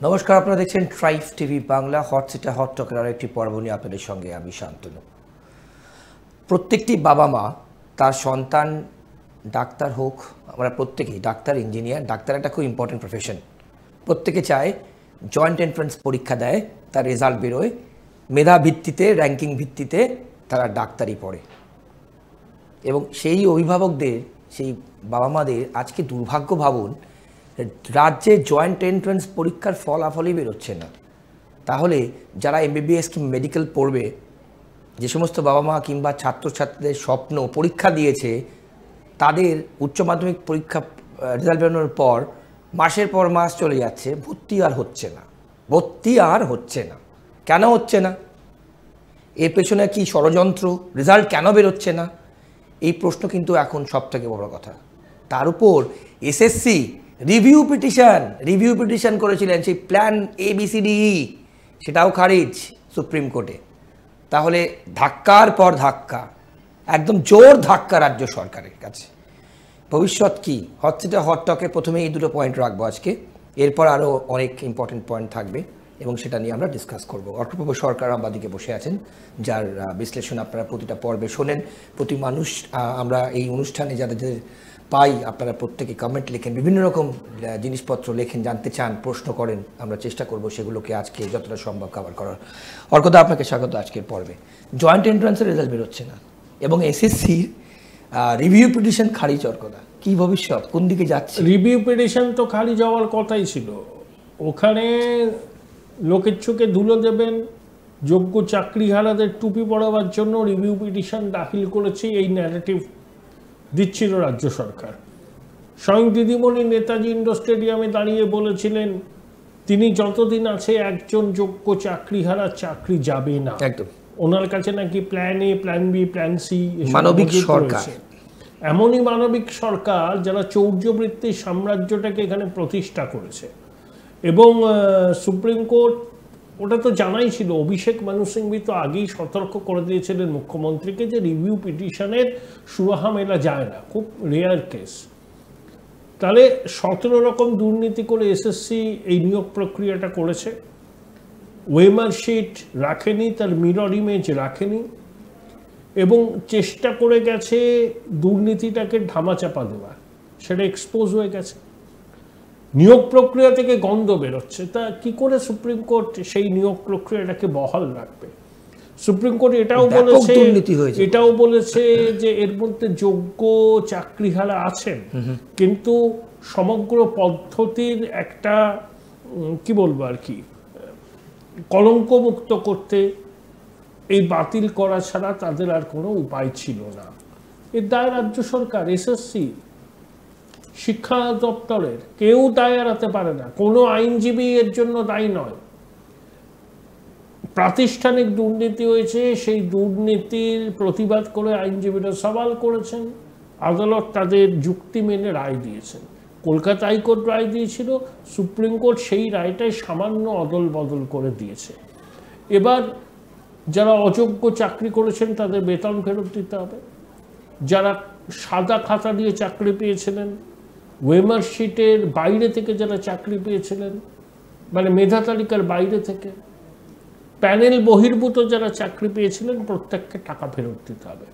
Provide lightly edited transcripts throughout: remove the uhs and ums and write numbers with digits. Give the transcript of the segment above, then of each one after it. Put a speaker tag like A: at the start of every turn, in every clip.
A: নমস্কার, আপনারা দেখছেন ট্রাইব টিভি বাংলা। হট সিটে হট টকের আরও একটি পর্ব নিয়ে আপনাদের সঙ্গে আমি শান্তনু। প্রত্যেকটি বাবা মা তার সন্তান ডাক্তার হোক, আমরা প্রত্যেকেই ডাক্তার, ইঞ্জিনিয়ার, ডাক্তার একটা খুব ইম্পর্টেন্ট প্রফেশন। প্রত্যেকে চায় জয়েন্ট এন্ট্রান্স পরীক্ষা দেয়, তার রেজাল্ট বেরোয়, মেধা ভিত্তিতে, র্যাঙ্কিং ভিত্তিতে তারা ডাক্তারি পড়ে। এবং সেই অভিভাবকদের, সেই বাবা মাদের আজকে দুর্ভাগ্য ভাবুন, রাজ্যে জয়েন্ট এন্ট্রান্স পরীক্ষার ফলাফলই বেরোচ্ছে না। তাহলে যারা এমবিবিএস কি মেডিকেল পড়বে, যে সমস্ত বাবা মা কিংবা ছাত্রছাত্রীদের স্বপ্ন পরীক্ষা দিয়েছে, তাদের উচ্চ মাধ্যমিক পরীক্ষা রেজাল্ট বেরোনোর পর মাসের পর মাস চলে যাচ্ছে, ভর্তি আর হচ্ছে না। কেন হচ্ছে না? এর পেছনে কি ষড়যন্ত্র? রেজাল্ট কেন বেরোচ্ছে না? এই প্রশ্ন কিন্তু এখন সব থেকে বড় কথা। তার উপর এসএসসি রিভিউ পিটিশন করেছিলেন, সেই প্ল্যান ABCDE, সেটাও খারিজ সুপ্রিম কোর্টে। তাহলে ধাক্কার পর ধাক্কা, একদম জোর ধাক্কা রাজ্য সরকারের কাছে। ভবিষ্যৎ কি? হট সিটে হট টকে প্রথমে এই দুটো পয়েন্ট রাখবো আজকে, এরপর আরও অনেক ইম্পর্টেন্ট পয়েন্ট থাকবে এবং সেটা নিয়ে আমরা ডিসকাস করবো। অর্কপ্রভ সরকার আমাদিকে বসে আছেন, যার বিশ্লেষণ আপনারা প্রতিটা পর্বে শোনেন। প্রতি মানুষ আমরা এই অনুষ্ঠানে যাদের পাই, আপনারা প্রত্যেকে কমেন্ট লেখেন, বিভিন্ন রকম জিনিসপত্র লেখেন, জানতে চান, প্রশ্ন করেন। আমরা চেষ্টা করব সেগুলোকে আজকে যতটা সম্ভব কভার করার। অর্কদা, আপনাকে স্বাগত আজকের পর্বে। জয়েন্ট এন্ট্রান্সের রেজাল্ট বেরোচ্ছে না এবং এসএসসির রিভিউ পিটিশন খারিজ। অর্কদা, কি ভবিষ্যৎ, কোন দিকে যাচ্ছে?
B: রিভিউ পিটিশন তো খারিজ হওয়ার কথাই ছিল। ওখানে লোকের চোখে ধুলো দেবেন, যোগ্য চাকরিহারাদের টুপি পড়াবার জন্য রিভিউ পিটিশন দাখিল করেছে, এই ন্যারেটিভ দিচ্ছিল রাজ্য সরকার। স্বয়ং দিদিমণি নেতাজি ইন্ডোর স্টেডিয়ামে দাঁড়িয়ে বলেছিলেন, তিনি যতদিন আছে একজন যোগ্য চাকরিহারা চাকরি যাবে না।
A: একদম।
B: ওনার কাছে নাকি plan A, plan B, plan C,
A: মানবিক সরকার।
B: এমনই মানবিক সরকার যারা চৌর্যবৃত্তির সাম্রাজ্যটাকে এখানে প্রতিষ্ঠা করেছে। এবং সুপ্রিম কোর্ট, ওটা তো জানাই ছিল, অভিষেক মানু সিংভি তো আগেই সতর্ক করে দিয়েছিলেন মুখ্যমন্ত্রীকে যে রিভিউ পিটিশনের সুরাহা মেলা যায় না, খুব রেয়ার কেস। তাহলে 17 রকম দুর্নীতি করে এসএসসি এই নিয়োগ প্রক্রিয়াটা করেছে। ওয়েমার শিট রাখেনি, তার মিরর ইমেজ রাখেনি, এবং চেষ্টা করে গেছে দুর্নীতিটাকে ধামাচাপা দেওয়ার। সেটা এক্সপোজ হয়ে গেছে, নিয়োগ প্রক্রিয়া থেকে গন্ধ বেরোচ্ছে। তা কি করে সুপ্রিম কোর্ট সেই নিয়োগ প্রক্রিয়াটাকে বহাল রাখবে? সুপ্রিম কোর্ট এটাও বলেছে যে এর মধ্যে যোগ্য চাকরিহারা আছেন, কিন্তু সমগ্র পদ্ধতির একটা কি বলবো আর কি, কলঙ্কমুক্ত করতে এই বাতিল করা ছাড়া তাদের আর কোনো উপায় ছিল না। এর দায় রাজ্য সরকার, এসএসসি, শিক্ষা দপ্তরের। কেউ দায় এড়াতে পারে না, কোনো আইনজীবী এর জন্য দায়ী নয়। প্রাতিষ্ঠানিক দুর্নীতি হয়েছে, সেই দুর্নীতির প্রতিবাদ করে আইনজীবীরা সওয়াল করেছেন, আদালত তাদের যুক্তি মেনে রায় দিয়েছেন। কলকাতা হাইকোর্ট রায় দিয়েছিল, সুপ্রিম কোর্ট সেই রায়টাই সামান্য অদল বদল করে দিয়েছে। এবার যারা অযোগ্য চাকরি করেছেন তাদের বেতন ফেরত দিতে হবে। যারা সাদা খাতা দিয়ে চাকরি পেয়েছিলেন, ওয়েমার শিটের বাইরে থেকে যারা চাকরি পেয়েছিলেন, মানে মেধা তালিকার বাইরে থেকে, প্যানেল বহির্ভূত যারা চাকরি পেয়েছিলেন, প্রত্যেককে টাকা ফেরত দিতে হবে।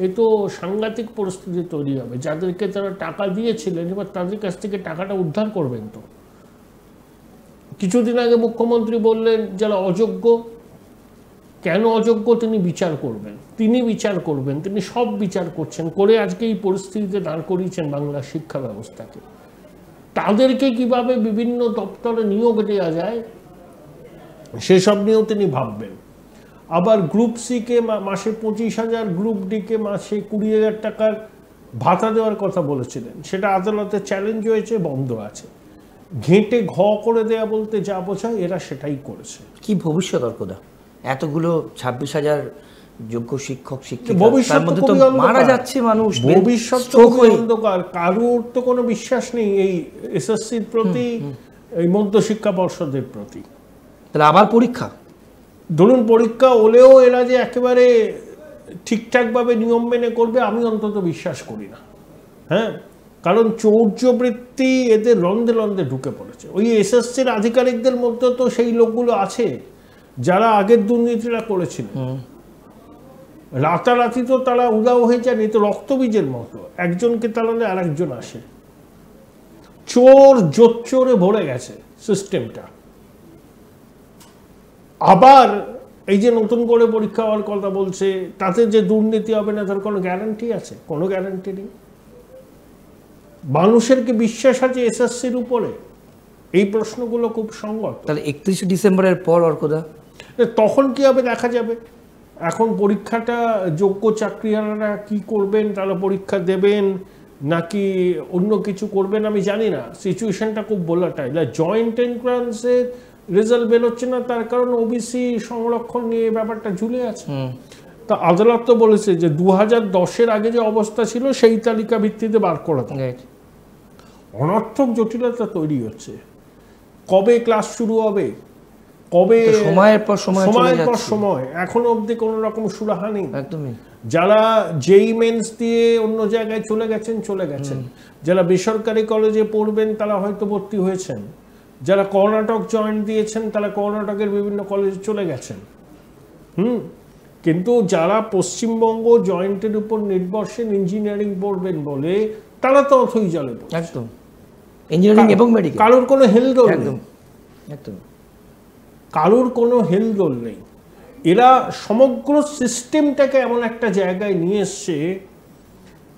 B: এ তো সাংঘাতিক পরিস্থিতি তৈরি হবে। যাদেরকে তারা টাকা দিয়েছিলেন, এবার তাদের কাছ থেকে টাকাটা উদ্ধার করবেন তো। কিছুদিন আগে মুখ্যমন্ত্রী বললেন যারা অযোগ্য, কেন অযোগ্য তিনি বিচার করবেন, তিনি সব বিচার করছেন, করে আজকে এই পরিস্থিতিতে দাঁড় করিয়েছেন বাংলার শিক্ষা ব্যবস্থাকে। তাদেরকে কিভাবে বিভিন্ন দপ্তরে নিয়োগ দেওয়া যায় সেসব নিয়েও তিনি ভাববেন। আবার গ্রুপ সিকে মাসে 25,000, গ্রুপ ডিকে মাসে 20,000 টাকার ভাতা দেওয়ার কথা বলেছিলেন, সেটা আদালতে চ্যালেঞ্জ হয়েছে, বন্ধ আছে। ঘেঁটে ঘ করে দেয়া বলতে যা বোঝায় এরা সেটাই করেছে।
A: কি ভবিষ্যৎ অর্কদা? এতগুলো 26,000 যোগ্য শিক্ষক শিক্ষিকা,
B: ভবিষ্যৎ তো
A: মারা যাচ্ছে মানুষ,
B: ভবিষ্যৎ তো অন্ধকার। কারোর তো কোনো বিশ্বাস নেই এই এসএসসির প্রতি, এই মধ্যশিক্ষা পর্ষদের প্রতি।
A: তাহলে আবার পরীক্ষা,
B: ধরুন পরীক্ষা হলেও এরা যে একেবারে ঠিকঠাকভাবে নিয়ম মেনে করবে, আমি অন্তত বিশ্বাস করি না। হ্যাঁ, কারণ চৌর্যবৃত্তি এদের রন্ধে রন্ধে ঢুকে পড়েছে। ওই এসএসসির আধিকারিকদের মধ্যে তো সেই লোকগুলো আছে যারা আগের দুর্নীতিটা করেছিলেন। রাতারাতি তো তারা উদাও হয়ে যায়নি, তো রক্তবীজের মতো একজনকে তাড়ালে আর একজন আসে। চোর জোচ্চোরে ভরে গেছে সিস্টেমটা। আবার এই যে নতুন করে পরীক্ষা হওয়ার কথা বলছে, তাতে যে দুর্নীতি হবে না তার কোনো গ্যারান্টি আছে? কোনো গ্যারান্টি নেই। মানুষের কি বিশ্বাস আছে এসএসসির উপরে? এই প্রশ্নগুলো খুব সংগত।
A: তাহলে 31 ডিসেম্বরের পর অর্কদা
B: তখন কি হবে দেখা যাবে। এখন পরীক্ষাটা যোগ্য চাকরিহারারা কি করবেন, তারা পরীক্ষা দেবেন নাকি অন্য কিছু করবেন আমি জানি না। সিচুয়েশনটা খুব ভোলাটাইল। জয়েন্ট এন্ট্রান্সের রেজাল্ট বেরোচ্ছে না, তার কারণ ওবিসি সংরক্ষণ নিয়ে ব্যাপারটা ঝুলে আছে। তা আদালত তো বলেছে যে 2010-এর আগে যে অবস্থা ছিল সেই তালিকা ভিত্তিতে বার করা। অনর্থক জটিলতা তৈরি হচ্ছে। কবে ক্লাস শুরু হবে, কবে
A: সময়ের পর
B: সময় এখনো অবধি কোনো রকম সুরাহা নেই।
A: একদমই।
B: যারা জেই মেন্স দিয়ে অন্য জায়গায় চলে গেছেন, যারা বেসরকারি কলেজে পড়বেন তারা হয়তো ভর্তি হয়েছেন, যারা কর্ণাটক জয়েন্ট দিয়েছেন তারা কর্ণাটকের বিভিন্ন কলেজে চলে গেছেন। কিন্তু যারা পশ্চিমবঙ্গ জয়েন্টের উপর নির্ভরশীল ইঞ্জিনিয়ারিং পড়বেন বলে তারা তো অথই জলে।
A: একদম ইঞ্জিনিয়ারিং এবং মেডিকেল,
B: কারোর কোনো হেলদোল নেই।
A: একদম
B: কারোর কোনো হেলদোল নেই। এরা সমগ্র সিস্টেমটাকে এমন একটা জায়গায় নিয়ে এসছে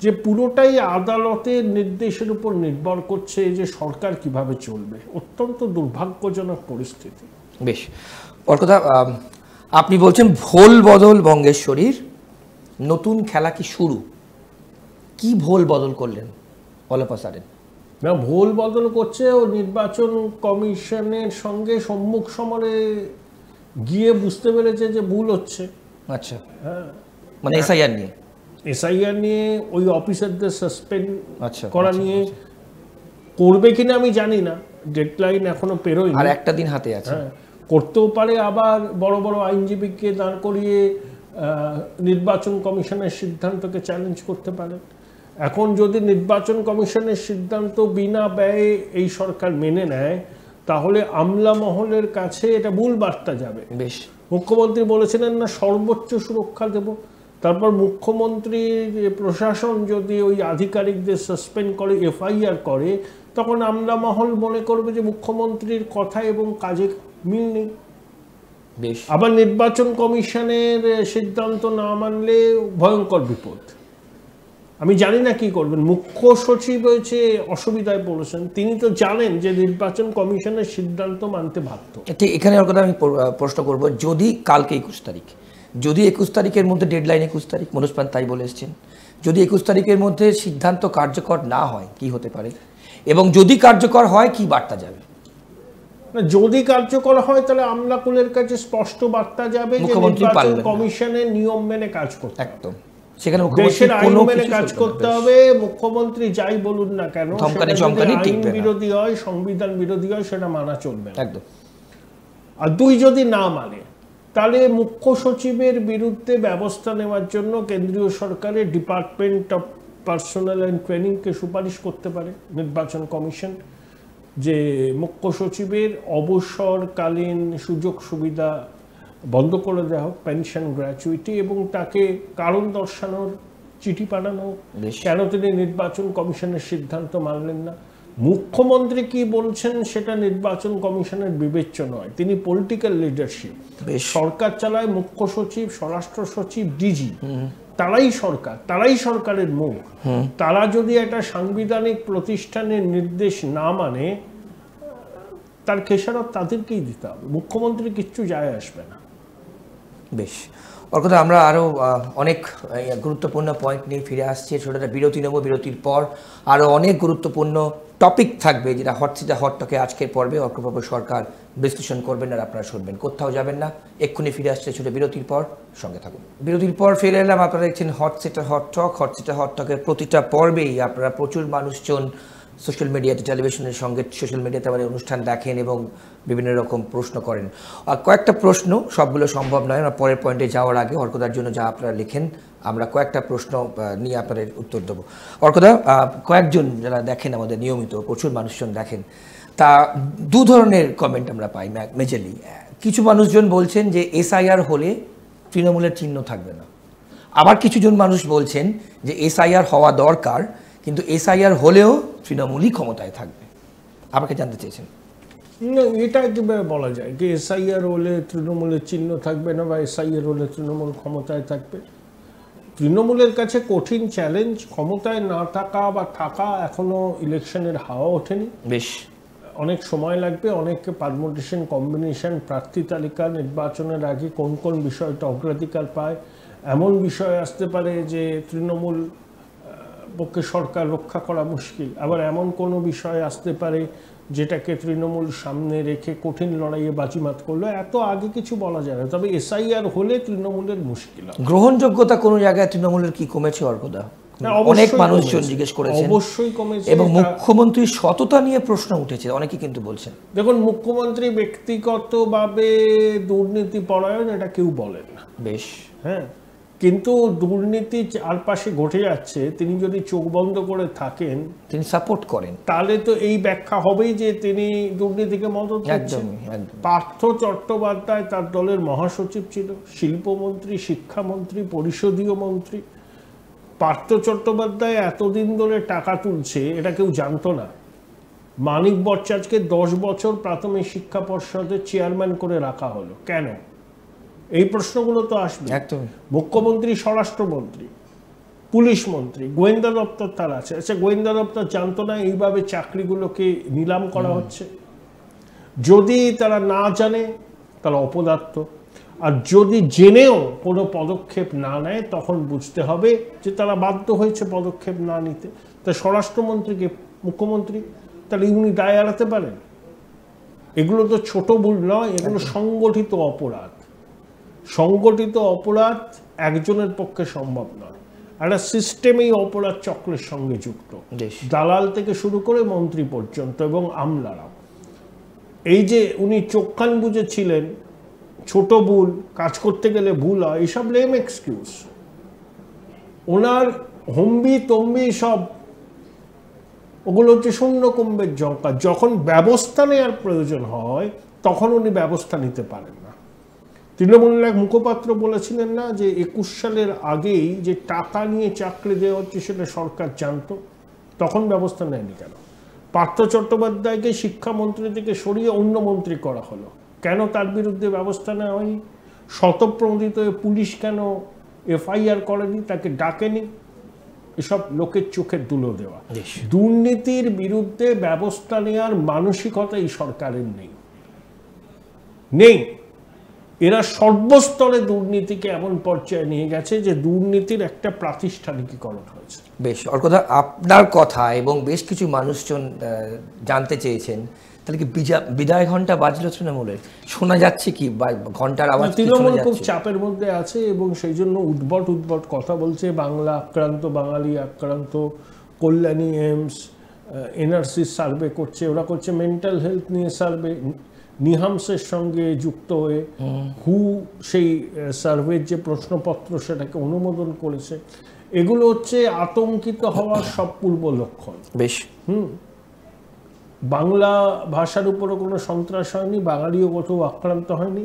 B: যে পুরোটাই আদালতের নির্দেশের উপর নির্ভর করছে যে সরকার কিভাবে চলবে। অত্যন্ত দুর্ভাগ্যজনক পরিস্থিতি।
A: বেশ, অর্কদা আপনি বলছেন ভোল বদল বঙ্গেশ্বরীর, নতুন খেলা কি শুরু? কি ভোল বদল করলেন অলাপাসারেন?
B: না, ভোল বদল করছে ও নির্বাচন কমিশনের সঙ্গে সম্মুখ সমরে গিয়ে বুঝতে পেরেছে যে ভুল হচ্ছে।
A: আচ্ছা, মানে এসআইআর নিয়ে ওই অফিসারদের সাসপেন্ড করা নিয়ে করবে কিনা আমি জানি না, ডেডলাইন এখনো পেরোয়নি, আর একটা দিন হাতে আছে। করতেও পারে, আবার বড় বড় আইনজীবীকে দাঁড় করিয়ে নির্বাচন কমিশনের সিদ্ধান্তকে চ্যালেঞ্জ করতে পারে। এখন যদি নির্বাচন কমিশনের সিদ্ধান্ত বিনা ব্যয়ে এই সরকার মেনে নেয় তাহলে আমলা মহলের কাছে এটা ভুল বার্তা যাবে। বেশ, মুখ্যমন্ত্রী বলেছিলেন না সর্বোচ্চ সুরক্ষা দেব, তারপর মুখ্যমন্ত্রীর প্রশাসন যদি ওই আধিকারিকদের সাসপেন্ড করে, এফআইআর করে, তখন আমলা মহল মনে করবে যে মুখ্যমন্ত্রীর কথা এবং কাজে মিল নেই। বেশ, আবার নির্বাচন কমিশনের সিদ্ধান্ত না মানলে ভয়ঙ্কর বিপদ। আমি জানি না কি করবেন। মুখ্য সচিব হয়েছে অসুবিধায় পড়েছেন, তিনি তো জানেন যে নির্বাচন কমিশনের সিদ্ধান্ত মানতে বাধ্য। ঠিক এখানে ওর কথা আমি প্রশ্ন করব, যদি কালকে 21 তারিখ, যদি 21 তারিখের মধ্যে ডেডলাইন 21 তারিখ, মনোজ পান তাই বলে এসছেন, যদি 21 তারিখের মধ্যে সিদ্ধান্ত কার্যকর না হয় কি হতে পারে, এবং যদি কার্যকর হয় কি বার্তা যাবে? যদি কার্যকর হয় তাহলে আমলাকুলের কাছে স্পষ্ট বার্তা যাবে যে নির্বাচন কমিশনের নিয়ম মেনে কাজ করতে হবে। একদম, সেখানে দেশের আইন মেনে কাজ করতে হবে। মুখ্যমন্ত্রী যাই বলুন না কেন, আইন বিরোধী হয়, সংবিধান বিরোধী হয়, সেটা মানা চলবে একদম। আর দুই যদি না মানে তাহলে মুখ্য সচিবের বিরুদ্ধে ব্যবস্থা নেওয়ার জন্য কেন্দ্রীয় সরকারের ডিপার্টমেন্ট অফ পার্সোনাল অ্যান্ড ট্রেনিংকে সুপারিশ করতে পারে নির্বাচন কমিশন, যে মুখ্য সচিবের অবসরকালীন সুযোগ সুবিধা বন্ধ করে দেওয়া হোক, পেনশন, গ্র্যাচুইটি, এবং তাকে কারণ দর্শানোর চিঠি পাঠানো কেন তিনি নির্বাচন কমিশনের সিদ্ধান্ত মানলেন না। মুখ্যমন্ত্রী কি বলছেন সেটা নির্বাচন কমিশনের বিবেচ্য নয়, তিনি পলিটিক্যাল লিডারশিপ, সরকার চালায় মুখ্য সচিব, স্বরাষ্ট্র সচিব, ডিজি, তারাই সরকার, তারাই সরকারের মুখ। তারা যদি একটা সাংবিধানিক প্রতিষ্ঠানের নির্দেশ না মানে তার খেসারত তাদেরকেই দিতে হবে, মুখ্যমন্ত্রী কিচ্ছু যায় আসবে না। বেশ, ওর কথা আমরা আরও অনেক গুরুত্বপূর্ণ পয়েন্ট নিয়ে ফিরে আসছি। ছোটটা বিরতি নেব, বিরতির পর আরও অনেক গুরুত্বপূর্ণ টপিক থাকবে যেটা হটসিটা হটটকে আজকের পর্বে অর্কপ্রভ সরকার বিশ্লেষণ করবেন আর আপনারা শুনবেন। কোথাও যাবেন না, এক্ষুনি ফিরে আসছে ছোট বিরতির পর, সঙ্গে থাকুন। বিরতির পর ফিরে এলাম, আপনারা দেখছেন হটসিটা হটটক। হটসিটা হটটকের প্রতিটা পর্বেই আপনারা প্রচুর মানুষজন সোশ্যাল মিডিয়াতে, টেলিভিশনের সঙ্গে সোশ্যাল মিডিয়াতে আবার অনুষ্ঠান দেখেন এবং বিভিন্ন রকম প্রশ্ন করেন। কয়েকটা প্রশ্ন, সবগুলো সম্ভব নয়, আমরা পরের পয়েন্টে যাওয়ার আগে অর্কদার জন্য যা আপনারা লেখেন আমরা কয়েকটা প্রশ্ন নিয়ে আপনাদের উত্তর দেবো। অর্কদা, কয়েকজন যারা দেখেন আমাদের নিয়মিত, প্রচুর মানুষজন দেখেন, তা দু ধরনের কমেন্ট আমরা পাই মেজরলি। কিছু মানুষজন বলছেন যে এসআইআর হলে তৃণমূলের চিহ্ন থাকবে না, আবার কিছুজন মানুষ বলছেন যে এসআইআর হওয়া দরকার, কিন্তু এসআইআর হলেও তৃণমূলই ক্ষমতায় থাকবে। আমাকে জানতে চেয়েছেন
B: না, এটা কিভাবে বলা যায় যে এসআইআর হলে তৃণমূলের চিহ্ন থাকবে না বা এসআইআর হলে তৃণমূল ক্ষমতায় থাকবে? তৃণমূলের কাছে কঠিন চ্যালেঞ্জ, ক্ষমতায় না থাকা বা থাকা, এখনো ইলেকশনের হাওয়া ওঠেনি,
A: বেশ
B: অনেক সময় লাগবে, অনেক পারমুটেশন কম্বিনেশন, প্রার্থী তালিকা নির্বাচনের আগে কোন কোন বিষয়টা অগ্রাধিকার পায়, এমন বিষয় আসতে পারে যে তৃণমূল পক্ষে সরকার রক্ষা করা মুশকিল, আবার এমন কোনো বিষয় আসতে পারে যেটাকে তৃণমূল সামনে রেখে কঠিন লড়াইয়ে বাজিমাত করলো, এত আগে কিছু বলা যায় না। তবে এসআইআর হলে তৃণমূলের মুশকিল।
A: গ্রহণযোগ্যতা কোনো জায়গায় তৃণমূলের কি কমেছে অর্কদা? অনেক মানুষজন জিজ্ঞেস করেছেন,
B: অবশ্যই কমেছে,
A: এবং মুখ্যমন্ত্রীর সততা নিয়ে প্রশ্ন উঠেছে, অনেকে কিন্তু বলছেন।
B: দেখুন, মুখ্যমন্ত্রী ব্যক্তিগতভাবে দুর্নীতি পরায়ণ এটা কেউ বলেন না,
A: বেশ,
B: হ্যাঁ, কিন্তু দুর্নীতি চারপাশে ঘটে যাচ্ছে, তিনি যদি চোখ বন্ধ করে থাকেন,
A: তিনি সাপোর্ট করেন,
B: তাহলে তো এই ব্যাখ্যা হবেই যে তিনি দুর্নীতিকে মদত দিচ্ছেন। পার্থ চট্টোপাধ্যায় তার দলের মহাসচিব ছিল, শিল্পমন্ত্রী, শিক্ষামন্ত্রী, পরিষদীয় মন্ত্রী। পার্থ চট্টোপাধ্যায় এতদিন ধরে টাকা তুলছে এটা কেউ জানতো না। মানিক ভট্টাচার্যকে 10 বছর প্রাথমিক শিক্ষা পর্ষদের চেয়ারম্যান করে রাখা হলো কেন? এই প্রশ্নগুলো তো আসবে। মুখ্যমন্ত্রী, স্বরাষ্ট্রমন্ত্রী, পুলিশ মন্ত্রী, গোয়েন্দা দপ্তর তার আছে। আচ্ছা, গোয়েন্দা দপ্তর জানতো না এইভাবে চাকরিগুলোকে নিলাম করা হচ্ছে? যদি তারা না জানে তারা অপদার্থ, আর যদি জেনেও কোনো পদক্ষেপ না নেয় তখন বুঝতে হবে যে তারা বাধ্য হয়েছে পদক্ষেপ না নিতে। তা স্বরাষ্ট্রমন্ত্রীকে মুখ্যমন্ত্রী, তাহলে উনি দায় এড়াতে পারেন? এগুলো তো ছোট ভুল নয়, এগুলো সংগঠিত অপরাধ। সংগঠিত অপরাধ একজনের পক্ষে সম্ভব নয়, একটা সিস্টেমেই অপরাধ চক্রের সঙ্গে যুক্ত, দালাল থেকে শুরু করে মন্ত্রী পর্যন্ত এবং আমলারা। এই যে উনি চোখ কান বুঝেছিলেন, ছোট ভুল, কাজ করতে গেলে ভুল হয়, এইসব লেম এক্সকিউজ। ওনার হম্বি তম্বি সব, ওগুলো হচ্ছে শূন্য কুম্ভের জঙ্কা। যখন ব্যবস্থা নেওয়ার প্রয়োজন হয় তখন উনি ব্যবস্থা নিতে পারেন না। তৃণমূলের এক মুখপাত্র বলেছিলেন না যে 21 সালের আগেই যে টাকা নিয়ে চাকরি দেওয়া হচ্ছে সেটা সরকার জানতো, তখন ব্যবস্থা নেয়নি কেন? পার্থ চট্টোপাধ্যায়কে শিক্ষামন্ত্রী থেকে সরিয়ে অন্য মন্ত্রী করা হলো, কেন তার বিরুদ্ধে ব্যবস্থা নেওয়া হয়নি? স্বতঃপ্রণোদিত পুলিশ কেন এফআইআর করেনি, তাকে ডাকেনি? এসব লোকের চোখে ধুলো দেওয়া। দুর্নীতির বিরুদ্ধে ব্যবস্থা নেওয়ার মানসিকতা এই সরকারের নেই। এরা সর্বস্তরে দুর্নীতিকে এমন পর্যায়ে নিয়ে গেছে যে দুর্নীতির একটা প্রাতিষ্ঠানিকীকরণ হয়েছে।
A: বেশ, অর্কদা, আপনার কথা এবং বেশ কিছু মানুষজন জানতে চেয়েছেন, তাহলে কি বিদায় ঘন্টা বাজলো তৃণমূলের? শোনা যাচ্ছে কি ঘন্টার আওয়াজ?
B: তৃণমূল খুব চাপের মধ্যে আছে এবং সেই জন্য উদ্ভট কথা বলছে। বাংলা আক্রান্ত, বাঙালি আক্রান্ত, কল্যাণী এইমস, এনআরসি সার্ভে করছে, ওরা করছে মেন্টাল হেলথ নিয়ে সার্ভে, নিহামসের সঙ্গে যুক্ত হয়ে হু সেই সার্ভের যে প্রশ্নপত্র সেটাকে অনুমোদন করেছে। এগুলো হচ্ছে আতঙ্কিত হওয়ার সব পূর্ব লক্ষণ।
A: বেশ,
B: বাংলা ভাষার উপরে কোনো সন্ত্রাস হয়নি, বাঙালিও কোথাও আক্রান্ত হয়নি।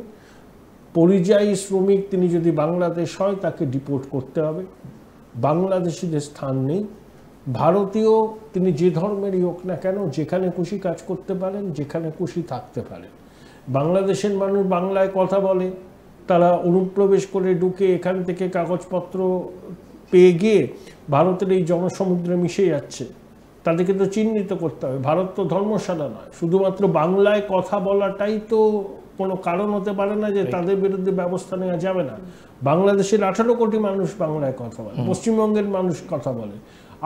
B: পরিযায়ী শ্রমিক তিনি যদি বাংলাদেশ হয় তাকে ডিপোর্ট করতে হবে, বাংলাদেশিদের স্থান নেই। ভারতীয় তিনি যে ধর্মেরই হোক না কেন, যেখানে খুশি কাজ করতে পারেন, যেখানে খুশি থাকতে পারেন। বাংলাদেশের মানুষ বাংলায় কথা বলে, তারা অনুপ্রবেশ করে ঢুকে এখান থেকে কাগজপত্র পেয়ে গিয়ে ভারতের এই জনসমুদ্রে মিশে যাচ্ছে, তাদেরকে তো চিহ্নিত করতে হবে। ভারত তো ধর্মশালা নয়, শুধুমাত্র বাংলায় কথা বলাটাই তো কোনো কারণ হতে পারে না যে তাদের বিরুদ্ধে ব্যবস্থা নেওয়া যাবে না। বাংলাদেশের 18 কোটি মানুষ বাংলায় কথা বলে, পশ্চিমবঙ্গের মানুষ কথা বলে,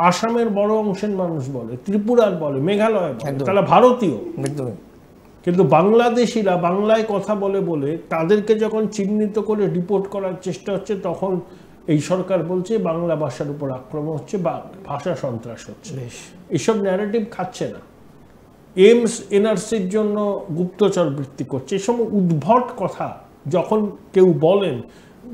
B: আসামের বড় অংশের মানুষ বলে, ত্রিপুরার বলে, মেঘালয় বলে, তারা ভারতীয়। কিন্তু বাংলাদেশিরা বাংলায় কথা বলে বলে তাদেরকে যখন চিহ্নিত করে ডিপোর্ট করার চেষ্টা হচ্ছে, তখন এই সরকার বলছে বাংলা ভাষার উপর আক্রমণ হচ্ছে বা ভাষা সন্ত্রাস হচ্ছে।
A: বেশ,
B: এইসব ন্যারেটিভ খাচ্ছে না। এইমস এনআরসির জন্য গুপ্তচর বৃত্তি করছে, এসব উদ্ভট কথা যখন কেউ বলেন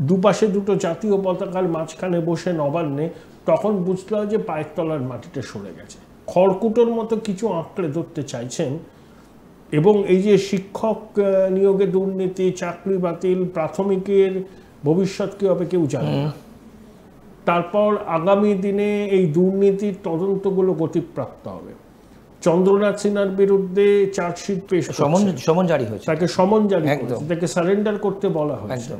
B: দুপাশে দুটো জাতীয় পতাকার মাঝখানে বসে নবান্নে, তখন বুঝতে হয় যে পায়ের তলার মাটিটা সরে গেছে। খড়কুটোর মতো কিছু আঁকড়ে ধরতে চাইছেন। এবং এই যে শিক্ষক নিয়োগে দুর্নীতি, চাকরি বাতিল, প্রাথমিকের ভবিষ্যৎ কী হবে কেউ জানে না। তারপর আগামী দিনে এই দুর্নীতির তদন্তগুলো গতিপ্রাপ্ত হবে। চন্দ্রনাথ সিনহার বিরুদ্ধে চার্জশিট পেশ
A: সমন জারি হয়েছে,
B: তাকে সমন জারি করেছে, তাকে সারেন্ডার করতে বলা হয়েছে।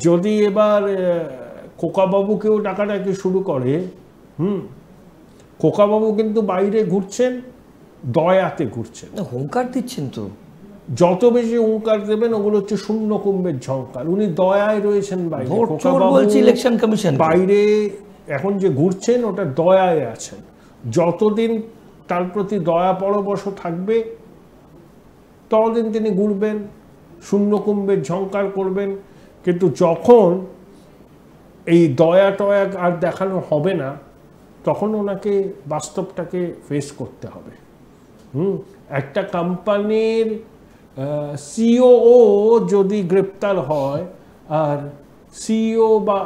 B: যদি এবার খোকাবাবুকেও ডাকাডাকি শুরু করে, খোকাবাবু কিন্তু বাইরে ঘুরছেন, দয়াতে ঘুরছেন,
A: হুঙ্কার দিচ্ছেন তো।
B: যত বেশি হুঙ্কার দেবেন ওগুলো হচ্ছে শূন্য কুম্ভের ঝঙ্কার। উনি দয়ায় রয়েছেন বাইরে,
A: ইলেকশন কমিশন
B: বাইরে এখন যে ঘুরছেন ওটা দয়ায় আছেন। যতদিন তার প্রতি দয়া পরবশ থাকবে ততদিন তিনি ঘুরবেন, শূন্য কুম্ভের ঝঙ্কার করবেন। কিন্তু যখন এই দয়া টয়া আর দেখানো হবে না, তখন ওনাকে বাস্তবটাকে ফেস করতে হবে। একটা কোম্পানির সিইও যদি গ্রেপ্তার হয় আর সিইও বা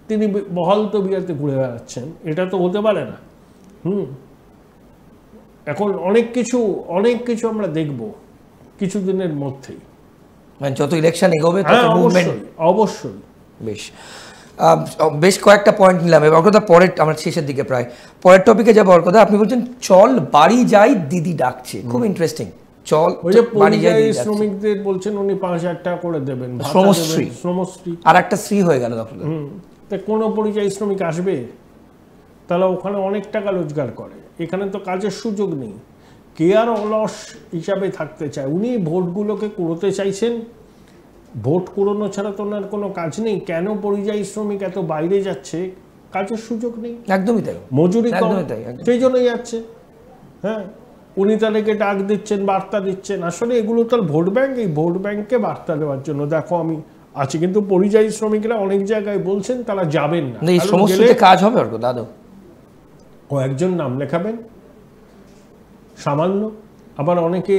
B: তিনি বহাল তবিয়তে ঘুরে বেড়াচ্ছেন, এটা তো হতে পারে না। এখন অনেক কিছু আমরা দেখব কিছুদিনের মধ্যেই,
A: মানে যত ইলেকশন এগোবে
B: অবশ্যই।
A: বেশ কয়েকটা পয়েন্ট নিলাম। এবার কথা পরের, আমরা শেষের দিকে প্রায় পরের টপিকে যাবো। কথা আপনি বলছেন চল বাড়ি যাই দিদি ডাকছে, খুব ইন্টারেস্টিং। চল
B: বাড়ি যাই শ্রমিকদের বলছেন উনি 5,000 টাকা করে দেবেন, শ্রমশ্রী।
A: আর একটা শ্রী হয়ে গেল।
B: কোনো পরিযায়ী শ্রমিক আসবে? তাহলে ওখানে অনেক টাকা রোজগার করে, এখানে তো কাজের সুযোগ নেই। কে আর অলস হিসাবে থাকতে চায়? উনি ভোটগুলোকে কুড়োতে চাইছেন, ভোট কুড়োনো ছাড়া তো ওনার কোনো কাজ নেই। কেন পরিযায়ী শ্রমিক এত বাইরে যাচ্ছে? কাজের সুযোগ নেই,
A: একদমই তাই,
B: মজুরি কম, সেই জন্যই যাচ্ছে। হ্যাঁ, উনি তাদেরকে ডাক দিচ্ছেন, বার্তা দিচ্ছেন। আসলে এগুলো তার ভোট ব্যাংক, এই ভোট ব্যাংককে বার্তা দেওয়ার জন্য দেখো আমি আছি। কিন্তু পরিযায়ী শ্রমিকরা অনেক জায়গায় বলছেন তারা যাবেন না।
A: এই সমস্ত কাজ হবে ওর দাদু,
B: কয়েকজন নাম লেখাবেন সামান্য, আবার অনেকে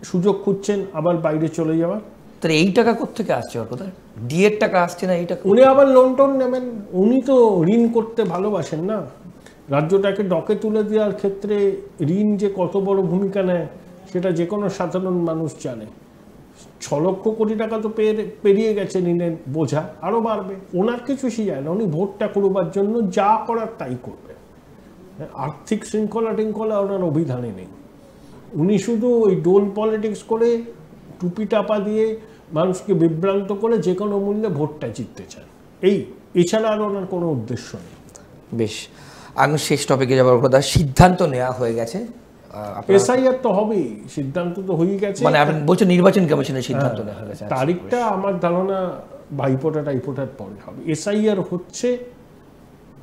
B: সুযোগ খুঁজছেন আবার বাইরে চলে যাওয়ার।
A: তাহলে এই টাকা কোত্থেকে আসছে ওর কোথায়? ডিএর টাকা আসছে না, এই টাকা
B: উনি আবার লোন টোন নেবেন। উনি তো ঋণ করতে ভালোবাসেন না। রাজ্যটাকে ডকে তুলে দেওয়ার ক্ষেত্রে ঋণ যে কত বড় ভূমিকা নেয় সেটা যে কোনো সাধারণ মানুষ জানে। 6 লক্ষ কোটি টাকা তো পেরিয়ে গেছে ঋণের বোঝা, আরও বাড়বে। ওনার কিছু যায় না, উনি ভোটটা করবার জন্য যা করার তাই করবে। আর্থিক শৃঙ্খলা টিঙ্খলা ওনার অভিধানে নেই। উনি শুধু ওই ডোল পলিটিক্স করে, টুপি টাপা দিয়ে মানুষকে বিভ্রান্ত করে যে কোনো মূল্যে ভোটটা জিততে চান, এছাড়া আর ওনার কোনো উদ্দেশ্য নেই।
A: বেশ, আমি শেষ টপিকে যাবার কথা। সিদ্ধান্ত নেওয়া হয়ে গেছে,
B: এসআইআর তো হবেই, সিদ্ধান্ত তো হয়ে গেছে।
A: মানে আপনি বলছেন নির্বাচন কমিশনের সিদ্ধান্ত নেওয়া হয়ে গেছে,
B: তারিখটা আমার ধারণা ভাইফোঁটা টাইফোঁটার পরে হবে। এসআইআর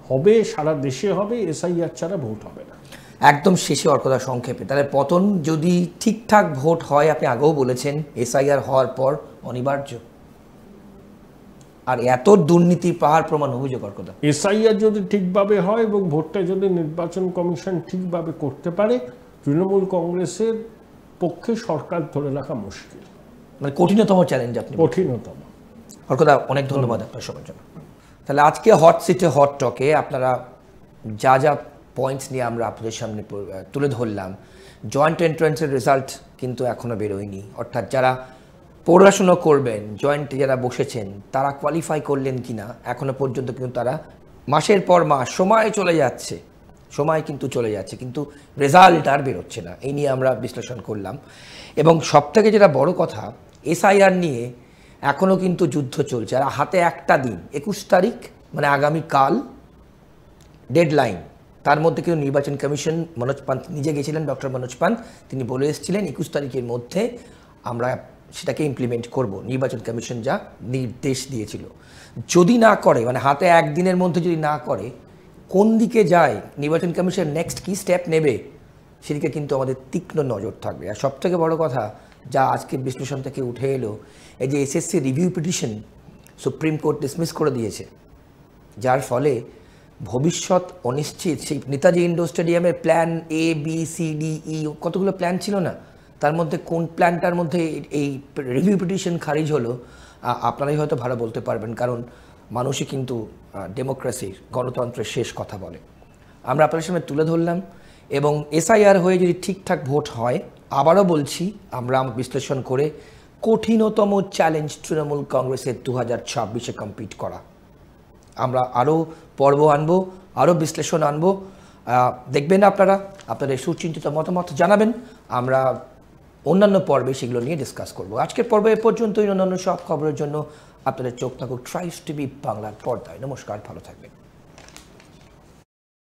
B: হবে, সারা দেশে হবে। এসআইআর ছাড়া ভোট হবে না।
A: একদম শেষে ওর কথা সংক্ষেপে, তাহলে পতন যদি ঠিকঠাক ভোট হয়, আপনি আগেও বলেছেন এসআইআর হওয়ার পর অনিবার্য। আর এত দুর্নীতি পাহাড় প্রমাণ অভিযোগ ওর কথা।
B: এসআইআর যদি ঠিকভাবে হয় এবং ভোটটা যদি নির্বাচন কমিশন ঠিকভাবে করতে পারে, তৃণমূল কংগ্রেসের পক্ষে সরকার ধরে রাখা মুশকিল,
A: মানে কঠিনতম চ্যালেঞ্জ। আপনি
B: কঠিনতম।
A: ওর কথা অনেক ধন্যবাদ আপনার সবার জন্য। তাহলে আজকে হট সিটে হট টকে আপনারা যা যা পয়েন্টস নিয়ে আমরা আপনাদের সামনে তুলে ধরলাম। জয়েন্ট এন্ট্রান্সের রেজাল্ট কিন্তু এখনও বেরোয়নি, অর্থাৎ যারা পড়াশুনো করবেন, জয়েন্টে যারা বসেছেন তারা কোয়ালিফাই করলেন কি না এখনও পর্যন্ত কিন্তু তারা মাসের পর মাস সময় চলে যাচ্ছে, কিন্তু রেজাল্ট আর বেরোচ্ছে না। এই নিয়ে আমরা বিশ্লেষণ করলাম। এবং সবথেকে যেটা বড় কথা, এসআইআর নিয়ে এখনও কিন্তু যুদ্ধ চলছে। আর হাতে একটা দিন, 21 তারিখ, মানে আগামীকাল ডেডলাইন। তার মধ্যে কিন্তু নির্বাচন কমিশন, মনোজ পান্ত নিজে গেছিলেন, ডক্টর মনোজ পান্ত, তিনি বলে এসেছিলেন 21 তারিখের মধ্যে আমরা সেটাকে ইমপ্লিমেন্ট করব, নির্বাচন কমিশন যা নির্দেশ দিয়েছিল। যদি না করে, মানে হাতে একদিনের মধ্যে যদি না করে, কোন দিকে যায় নির্বাচন কমিশন, নেক্সট কী স্টেপ নেবে, সেদিকে কিন্তু আমাদের তীক্ষ্ণ নজর থাকবে। আর সবথেকে বড় কথা, যা আজকের বিশ্লেষণ থেকে উঠে এলো, এই যে SSC review petition, supreme court dismiss করে দিয়েছে, যার ফলে ভবিষ্যৎ অনিশ্চিত। সেই নেতাজি ইন্ডোর স্টেডিয়ামের প্ল্যান ABCDE কতগুলো প্ল্যান ছিল না, তার মধ্যে কোন প্ল্যানটার মধ্যে এই রিভিউ পিটিশন খারিজ হলো আপনারাই হয়তো ভালো বলতে পারবেন, কারণ মানুষই কিন্তু ডেমোক্রেসির, গণতন্ত্রের শেষ কথা বলে। আমরা আপনাদের সামনে তুলে ধরলাম, এবং SIR হয়ে যদি ঠিকঠাক ভোট হয়, আবারও বলছি, আমরা বিশ্লেষণ করে কঠিনতম চ্যালেঞ্জ তৃণমূল কংগ্রেসের 2026-এ কম্পিট করা। আমরা আরও পর্ব আনবো, আরও বিশ্লেষণ আনবো, দেখবেন আপনারা, আপনাদের সুচিন্তিত মতামত জানাবেন, আমরা অন্যান্য পর্বে সেগুলো নিয়ে ডিসকাস করব। আজকের পর্বে এ পর্যন্তই। অন্যান্য সব খবরের জন্য আপনাদের চোখ থাকুক ট্রাইবস টিভি বাংলার পর্দায়। নমস্কার, ভালো থাকবেন।